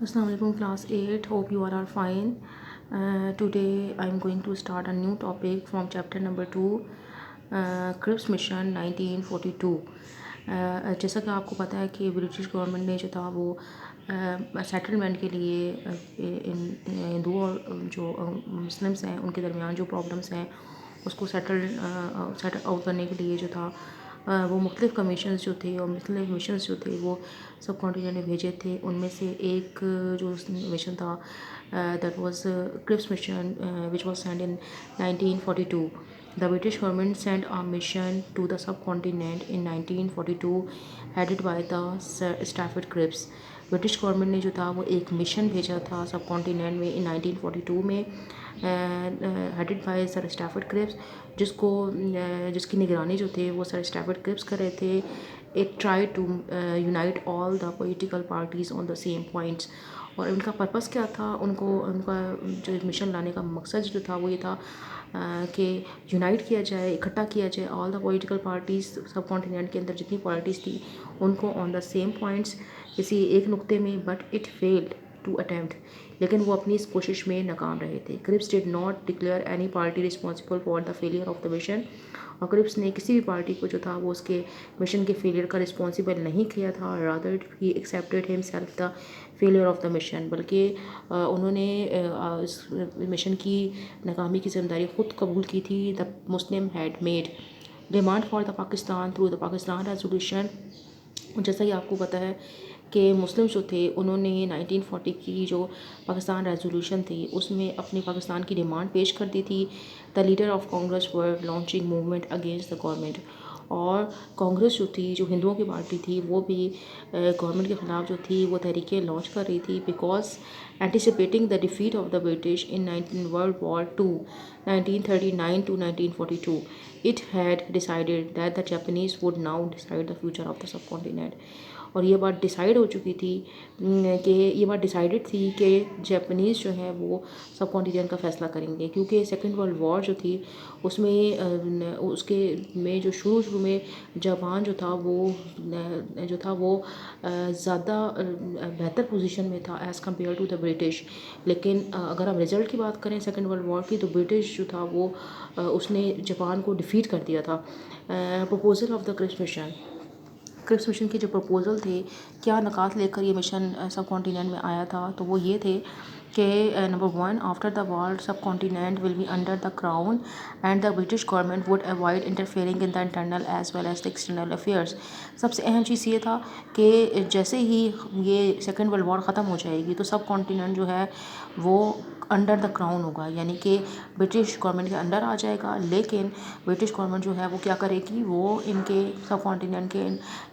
Assalamu alaikum class 8. Hope you all are fine. Today I am going to start a new topic from chapter number 2, Cripps Mission 1942. जैसा कि आपको पता है कि British government ने जो था वो सेटलमेंट के लिए हिंदुओं और जो मुस्लिम्स हैं उनके दरमियान जो प्रॉब्लम्स हैं उसको सेटल आउट करने के लिए जो था वो मुख्तलिफ़ कमीशंस जो थे और मुख्तलिफ़ मिशंस जो थे वो सब कॉन्टिनेंट ने भेजे थे। उनमें से एक जो मिशन था that was Cripps mission which was send in 1942. The British government sent a mission to the subcontinent in 1942 headed by the Sir Stafford Cripps. British government ने जो था वो एक मिशन भेजा था सब कॉन्टिनेंट में इन 1942 में headed by sir Stafford Cripps, जिसकी निगरानी जो थे वो सर स्टैफर्ड क्रिप्स कर रहे थे. It try to unite all the political parties on the same points. और उनका पर्पस क्या था, उनका जो मिशन लाने का मकसद जो था वो ये था कि यूनाइट किया जाए, इकट्ठा किया जाए ऑल द पॉलिटिकल पार्टीज़. सब कॉन्टिनेंट के अंदर जितनी पार्टीज़ थी उनको ऑन द सेम पॉइंट्स किसी एक नुक्ते में. But it failed to attempt, लेकिन वो अपनी इस कोशिश में नाकाम रहे थे. Cripps did not declare any party responsible for the failure of the mission. और क्रिप्स ने किसी भी पार्टी को जो था वो उसके मिशन के फेलियर का रिस्पॉन्सिबल नहीं किया था. Rather he accepted himself the failure of the mission, बल्कि उन्होंने इस मिशन की नाकामी की जिम्मेदारी ख़ुद कबूल की थी. The Muslim had made demand for the Pakistan through the Pakistan resolution. जैसा कि आपको पता है कि मुस्लिम जो थे उन्होंने 1940 की जो पाकिस्तान रेजोल्यूशन थी उसमें अपनी पाकिस्तान की डिमांड पेश कर दी थी. The leader of Congress were launching movement against the government. और कांग्रेस जो थी, जो हिंदुओं की पार्टी थी, वो भी गवर्नमेंट के ख़िलाफ़ जो थी वो तहरीकें लॉन्च कर रही थी. Because anticipating the defeat of the British in world war two 1939 to 1942, it had decided that the Japanese would now decide the future of the subcontinent. और ये बात डिसाइड हो चुकी थी कि ये बात डिसाइडेड थी कि जापानीज़ जो है वो सब कॉन्टिनेंट का फ़ैसला करेंगे, क्योंकि सेकेंड वर्ल्ड वॉर जो थी उसमें उसके में जो शुरू में जापान जो था वो ज़्यादा बेहतर पोजीशन में था as compare to the British. लेकिन अगर हम रिज़ल्ट की बात करें सेकेंड वर्ल्ड वॉर की, तो ब्रिटिश जो था वो उसने जापान को डिफ़ीट कर दिया था. Proposal of the Cripps mission के जो प्रपोज़ल थे, क्या नकात लेकर ये मिशन सब कॉन्टिनेंट में आया था, तो वो ये थे कि number 1, after the war subcontinent will be under the crown and the British government would avoid interfering in the internal as well as the external affairs. सबसे अहम चीज़ ये था कि जैसे ही ये सेकेंड वर्ल्ड वॉर ख़त्म हो जाएगी तो सब कॉन्टिनेंट जो है वो अंडर द क्राउन होगा, यानी कि ब्रिटिश गवर्नमेंट के अंडर आ जाएगा. लेकिन ब्रिटिश गवर्नमेंट जो है वो क्या करेगी, वो इनके सब कॉन्टिनेंट के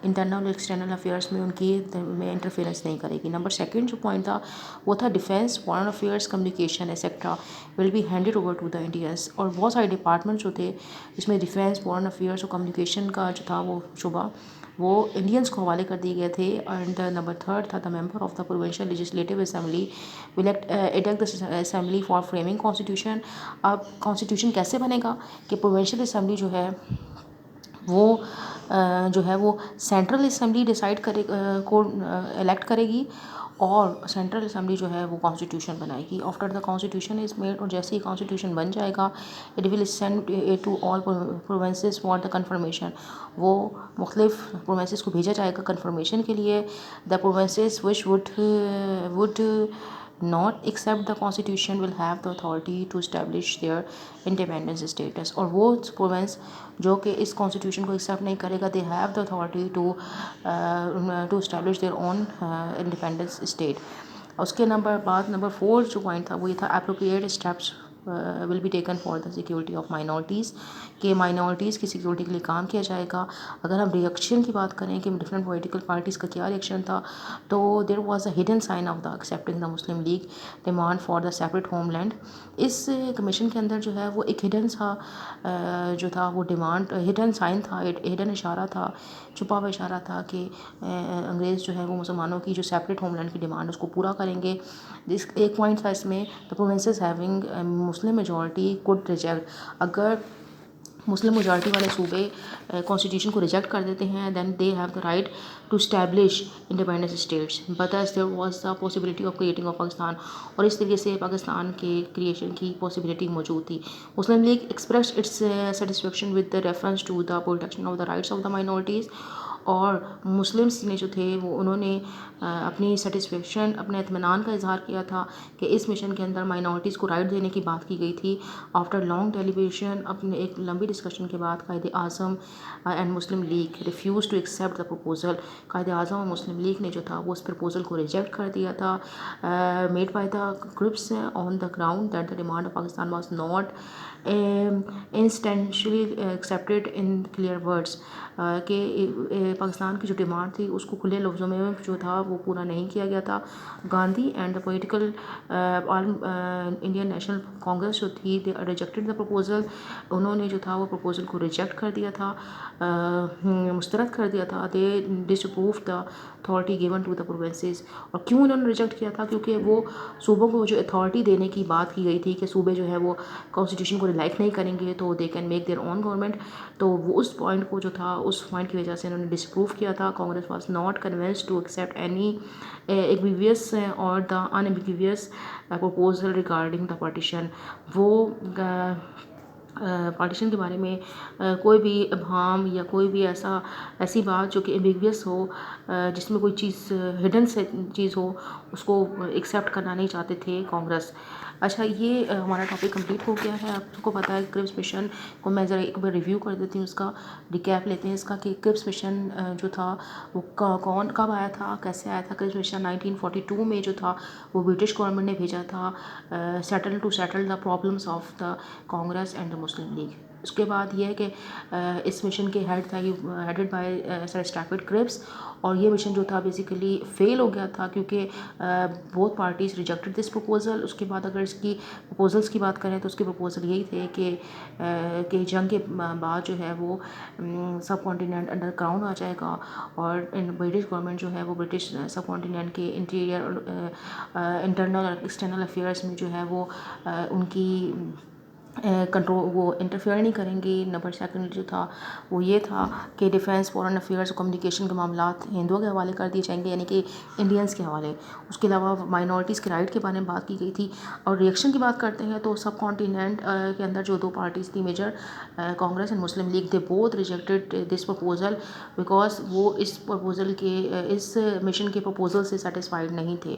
इंटरनल और एक्सटर्नल अफेयर्स में में इंटरफेरेंस नहीं करेगी. नंबर 2 जो पॉइंट था वो था defence, foreign affairs, communication etcetera will be handed over to the Indians. और बहुत सारे डिपार्टमेंट जो थे जिसमें डिफेंस, फॉरेन अफेयर्स और कम्युनिकेशन का जो था वो शुबा वो इंडियंस को हवाले कर दिए गए थे. एंड नंबर 3 था the member of the provincial legislative assembly will elect the assembly for framing constitution. अब कॉन्स्टिट्यूशन कैसे बनेगा कि प्रोविंशियल असेंबली जो है वो जो है वो सेंट्रल असेंबली डिसाइड करे को इलेक्ट करेगी और सेंट्रल असेंबली जो है वो कॉन्स्टिट्यूशन बनाएगी. After the constitution is made, और जैसे ही कॉन्स्टिट्यूशन बन जाएगा it will send to all provinces for the confirmation. वो मुख्तलिफ प्रोविंसेस को भेजा जाएगा कन्फर्मेशन के लिए. The provinces which would not accept the constitution will have the authority to establish their independence status. और वो प्रोविंस जो कि इस कॉन्स्टिट्यूशन को एक्सेप्ट नहीं करेगा, they have the authority to establish their own independence state. उसके नंबर 4 जो पॉइंट था वो ये था appropriate steps will be taken for the security of minorities, कि माइनॉरिटीज़ की सिक्योरिटी के लिए काम किया जाएगा. अगर हम रिएक्शन की बात करें कि डिफरेंट पॉलिटिकल पार्टीज़ का क्या रिएक्शन था, तो there was a hidden sign of the accepting the Muslim League demand for the separate homeland. इस कमीशन के अंदर जो है वो एक हिडन सा जो था वो डिमांड, हिडन साइन था, हिडन इशारा था, छुपा हुआ इशारा था कि अंग्रेज़ जो है वो मुसलमानों की जो सेपरेट होमलैंड की डिमांड उसको पूरा करेंगे. इस एक पॉइंट था इसमें, the provinces having Muslim majority could reject. अगर مسلم میجورٹی والے صوبے کانسٹیٹیوشن کو ریجیکٹ کر دیتے ہیں، then they have the right to establish independence states, but as there was the possibility of creating of Pakistan, اور اس طریقے سے پاکستان کے کریشن کی پاسبلٹی موجود تھی. Muslim League expresses its satisfaction with the reference to the protection of the rights of the minorities, اور Muslims نے جو تھے وہ انہوں نے اپنی سیٹسفیکشن، اپنے اطمینان کا اظہار کیا تھا کہ اس مشن کے اندر مائنورٹیز کو رائٹ دینے کی بات کی گئی تھی. آفٹر لانگ ڈیلیبریشن، اپنے ایک لمبی ڈسکشن کے بعد Quaid Azam and Muslim League refuse to accept the proposal. Quaid Azam اور مسلم لیگ نے جو تھا وہ اس پروپوزل کو ریجیکٹ کر دیا تھا. Made by the Cripps on the ground that the demand of Pakistan was not substantially accepted in clear words, کہ پاکستان کی جو ڈیمانڈ تھی اس کو کھلے لفظوں میں جو تھا وہ پورا نہیں کیا گیا تھا. Gandhi and the political Indian national Congress جو تھی دے ریجیکٹڈ دا پروپوزل. انہوں نے جو تھا وہ پروپوزل کو ریجیکٹ کر دیا تھا، مسترد کر دیا تھا. They disapprove the authority given to the provinces. اور کیوں انہوں نے ریجیکٹ کیا تھا؟ کیونکہ وہ صوبوں کو جو اتھارٹی دینے کی بات کی گئی تھی کہ صوبے جو ہے وہ کانسٹیٹیوشن کو لائک نہیں کریں گے تو they can make their own government, تو وہ اس پوائنٹ کو جو تھا اس پوائنٹ کی وجہ سے انہوں نے ڈس اپروو کیا تھا. Congress was not convinced to accept any ambiguous or the unambiguous proposal regarding the partition. وہ پارٹیشن کے بارے میں کوئی بھی ابہام یا کوئی بھی ایسی بات جو کہ ایمبیگویس ہو، جس میں کوئی چیز ہڈن سے چیز ہو، اس کو ایکسیپٹ کرنا نہیں چاہتے تھے کانگریس. اچھا، یہ ہمارا ٹاپک کمپلیٹ ہو گیا ہے. آپ کو پتہ ہے کرپس مشن کو میں ذرا ایک بار ریویو کر دیتی ہوں، اس کا ریکیپ لیتے ہیں اس کا، کہ کرپس مشن جو تھا وہ کون کب آیا تھا، کیسے آیا تھا. کرپس مشن 1942 میں جو تھا وہ برٹش گورنمنٹ نے بھیجا تھا settle the problems of the Congress and the Muslim League. اس کے بعد یہ ہے کہ اس مشن کے ہیڈ تھا headed by sir Stafford Cripps, اور یہ مشن جو تھا بیسیکلی فیل ہو گیا تھا کیونکہ both parties rejected this proposal. اس کے بعد اگر اس کی پروپوزلس کی بات کریں تو اس کے پروپوزل یہی تھے کہ جنگ کے بعد جو ہے وہ سب کانٹیننٹ انڈر گراؤنڈ آ جائے گا، اور برٹش گورنمنٹ جو ہے وہ برٹش سب کانٹیننٹ کے انٹیریئر انٹرنل اور ایکسٹرنل افیئرس میں جو ہے وہ ان کی کنٹرول وہ انٹرفیئر نہیں کریں گے. نمبر سیکنڈ جو تھا وہ یہ تھا کہ ڈیفینس، فورن افیئرس اور کمیونیکیشن کے معاملات ہندوؤں کے حوالے کر دیے جائیں گے، یعنی کہ انڈینس کے حوالے. اس کے علاوہ مائنورٹیز کے رائٹ کے بارے میں بات کی گئی تھی. اور ریئیکشن کی بات کرتے ہیں تو سب کانٹیننٹ کے اندر جو دو پارٹیز تھی major, Congress and Muslim League, they both rejected this proposal because وہ اس پروپوزل کے اس مشن کے پروپوزل سے سیٹسفائیڈ نہیں تھے.